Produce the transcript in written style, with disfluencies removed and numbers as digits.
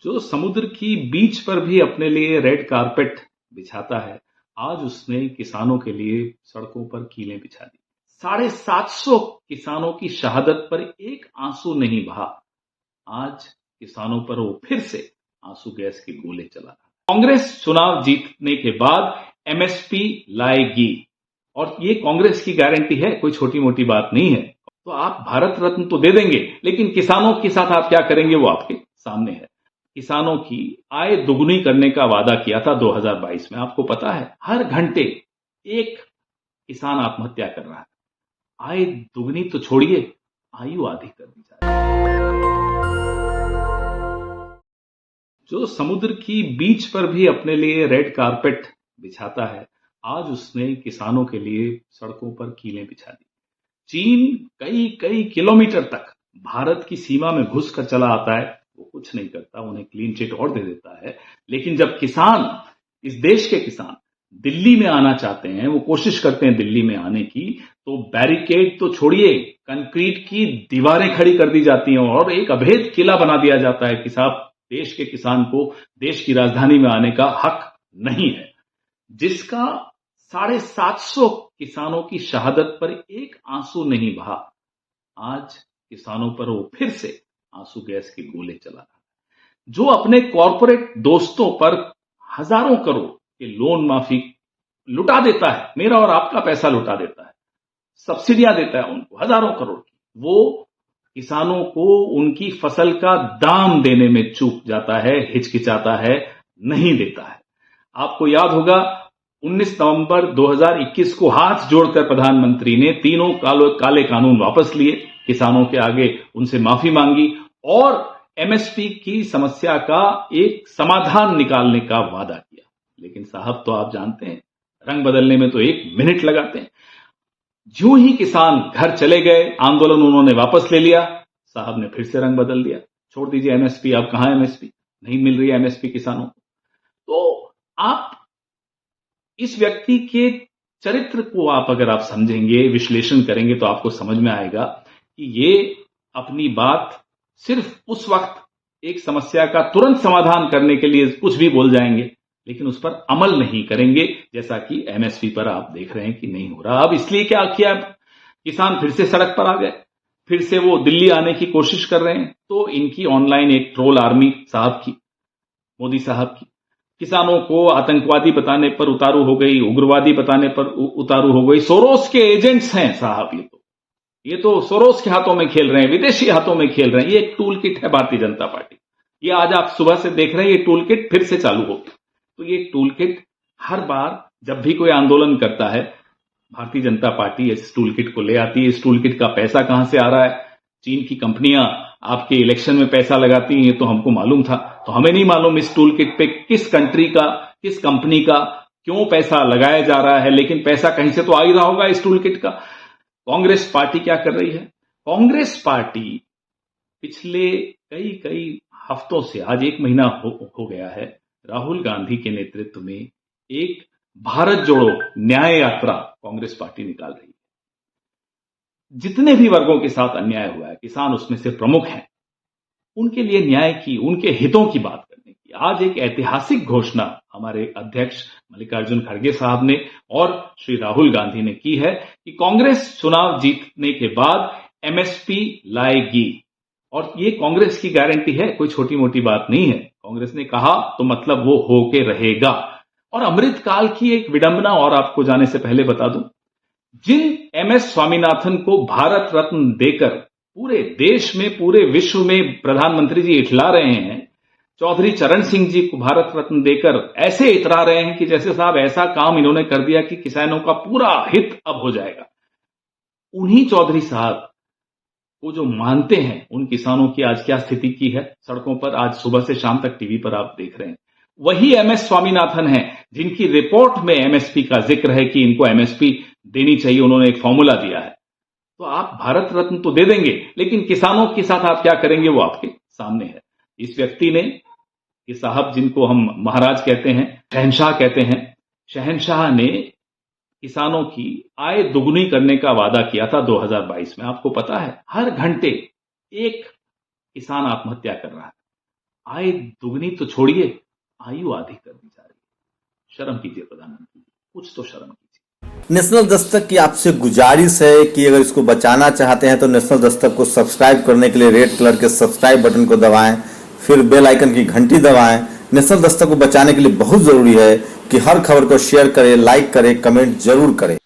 जो समुद्र की बीच पर भी अपने लिए रेड कारपेट बिछाता है, आज उसने किसानों के लिए सड़कों पर कीलें बिछा दी। 750 किसानों की शहादत पर एक आंसू नहीं बहा। आज किसानों पर वो फिर से आंसू गैस के गोले चला रहा। कांग्रेस चुनाव जीतने के बाद एमएसपी लाएगी और ये कांग्रेस की गारंटी है, कोई छोटी मोटी बात नहीं है। तो आप भारत रत्न तो दे देंगे, लेकिन किसानों के साथ आप क्या करेंगे वो आपके सामने है। किसानों की आय दुगुनी करने का वादा किया था 2022 में। आपको पता है, हर घंटे एक किसान आत्महत्या कर रहा है। आय दुगनी तो छोड़िए, आयु आधी कर दी जा रही है। जो समुद्र की बीच पर भी अपने लिए रेड कारपेट बिछाता है, आज उसने किसानों के लिए सड़कों पर कीलें बिछा दी। चीन कई कई किलोमीटर तक भारत की सीमा में घुस कर चला आता है, वो कुछ नहीं करता, उन्हें क्लीन चिट और दे देता है। लेकिन जब किसान, इस देश के किसान दिल्ली में आना चाहते हैं, वो कोशिश करते हैं दिल्ली में आने की, तो बैरिकेड तो छोड़िए, कंक्रीट की दीवारें खड़ी कर दी जाती हैं और एक अभेद किला बना दिया जाता है कि साहब देश के किसान को देश की राजधानी में आने का हक नहीं है। जिसका 750 किसानों की शहादत पर एक आंसू नहीं बहा। आज किसानों पर वो फिर से आंसू गैस के गोले चला रहा है। जो अपने कॉरपोरेट दोस्तों पर हजारों करोड़ के लोन माफी लुटा देता है, मेरा और आपका पैसा लुटा देता है, सब्सिडियां देता है उनको हजारों करोड़ की, वो किसानों को उनकी फसल का दाम देने में चूक जाता है, हिचकिचाता है, नहीं देता है। आपको याद होगा 19 नवंबर 2021 को हाथ जोड़कर प्रधानमंत्री ने तीनों काले कानून वापस लिए, किसानों के आगे उनसे माफी मांगी और एमएसपी की समस्या का एक समाधान निकालने का वादा किया। लेकिन साहब तो आप जानते हैं, रंग बदलने में तो 1 मिनट लगाते हैं। ज्यों ही किसान घर चले गए, आंदोलन उन्होंने वापस ले लिया, साहब ने फिर से रंग बदल दिया। छोड़ दीजिए एमएसपी, अब कहां एमएसपी, नहीं मिल रही है एमएसपी किसानों को। तो आप इस व्यक्ति के चरित्र को अगर आप समझेंगे, विश्लेषण करेंगे, तो आपको समझ में आएगा कि ये अपनी बात सिर्फ उस वक्त एक समस्या का तुरंत समाधान करने के लिए कुछ भी बोल जाएंगे, लेकिन उस पर अमल नहीं करेंगे, जैसा कि एमएसपी पर आप देख रहे हैं कि नहीं हो रहा। अब इसलिए क्या किया, किसान फिर से सड़क पर आ गए, फिर से वो दिल्ली आने की कोशिश कर रहे हैं। तो इनकी ऑनलाइन एक ट्रोल आर्मी साहब की, मोदी साहब की, किसानों को आतंकवादी बताने पर उतारू हो गई, उग्रवादी बताने पर उतारू हो गई। सोरोस के एजेंट्स हैं साहब, ये तो सोरोस के हाथों में खेल रहे हैं, विदेशी हाथों में खेल रहे हैं। ये एक टूल किट है भारतीय जनता पार्टी। ये आज आप सुबह से देख रहे हैं, ये टूल किट फिर से चालू होगी। तो ये टूल किट हर बार जब भी कोई आंदोलन करता है, भारतीय जनता पार्टी इस टूल किट को ले आती है। इस टूल किट का पैसा कहां से आ रहा है? चीन की कंपनियां आपके इलेक्शन में पैसा लगाती हैं, ये तो हमको मालूम था। तो हमें नहीं मालूम इस टूल किट पे किस कंट्री का, किस कंपनी का क्यों पैसा लगाया जा रहा है, लेकिन पैसा कहीं से तो आ ही रहा होगा इस टूल किट का। कांग्रेस पार्टी क्या कर रही है? कांग्रेस पार्टी पिछले कई हफ्तों से, आज 1 महीना हो गया है, राहुल गांधी के नेतृत्व में एक भारत जोड़ो न्याय यात्रा कांग्रेस पार्टी निकाल रही है। जितने भी वर्गों के साथ अन्याय हुआ है, किसान उसमें से प्रमुख हैं, उनके लिए न्याय की, उनके हितों की बात करने की आज एक ऐतिहासिक घोषणा हमारे अध्यक्ष मल्लिकार्जुन खड़गे साहब ने और श्री राहुल गांधी ने की है कि कांग्रेस चुनाव जीतने के बाद एमएसपी लाएगी। और ये कांग्रेस की गारंटी है, कोई छोटी मोटी बात नहीं है। कांग्रेस ने कहा तो मतलब वो होके रहेगा। और अमृतकाल की एक विडंबना और आपको जाने से पहले बता दूं, जिन एमएस स्वामीनाथन को भारत रत्न देकर पूरे देश में, पूरे विश्व में प्रधानमंत्री जी इठला रहे हैं, चौधरी चरण सिंह जी को भारत रत्न देकर ऐसे इतरा रहे हैं कि जैसे साहब ऐसा काम इन्होंने कर दिया कि किसानों का पूरा हित अब हो जाएगा। उन्हीं चौधरी साहब वो जो मानते हैं उन किसानों की आज क्या स्थिति की है सड़कों पर, आज सुबह से शाम तक टीवी पर आप देख रहे हैं। वही एमएस स्वामीनाथन है जिनकी रिपोर्ट में एमएसपी का जिक्र है कि इनको एमएसपी देनी चाहिए, उन्होंने एक फॉर्मूला दिया है। तो आप भारत रत्न तो दे देंगे, लेकिन किसानों के साथ आप क्या करेंगे वो आपके सामने है। इस व्यक्ति ने, ये साहब जिनको हम महाराज कहते हैं, शहंशाह कहते हैं, शहंशाह ने किसानों की आय दुगुनी करने का वादा किया था 2022 में। आपको पता है, हर घंटे एक किसान आत्महत्या कर रहा है। आय दुगनी तो छोड़िए, आयु आधी कर दी जा रही है। शर्म कीजिए प्रधानमंत्री जी, कुछ तो शर्म कीजिए। नेशनल दस्तक की आपसे गुजारिश है कि अगर इसको बचाना चाहते हैं तो नेशनल दस्तक को सब्सक्राइब करने के लिए रेड कलर के सब्सक्राइब बटन को दबाएं, फिर बेल आइकन की घंटी दबाएं। नेशनल दस्तक को बचाने के लिए बहुत जरूरी है कि हर खबर को शेयर करें, लाइक करें, कमेंट जरूर करें।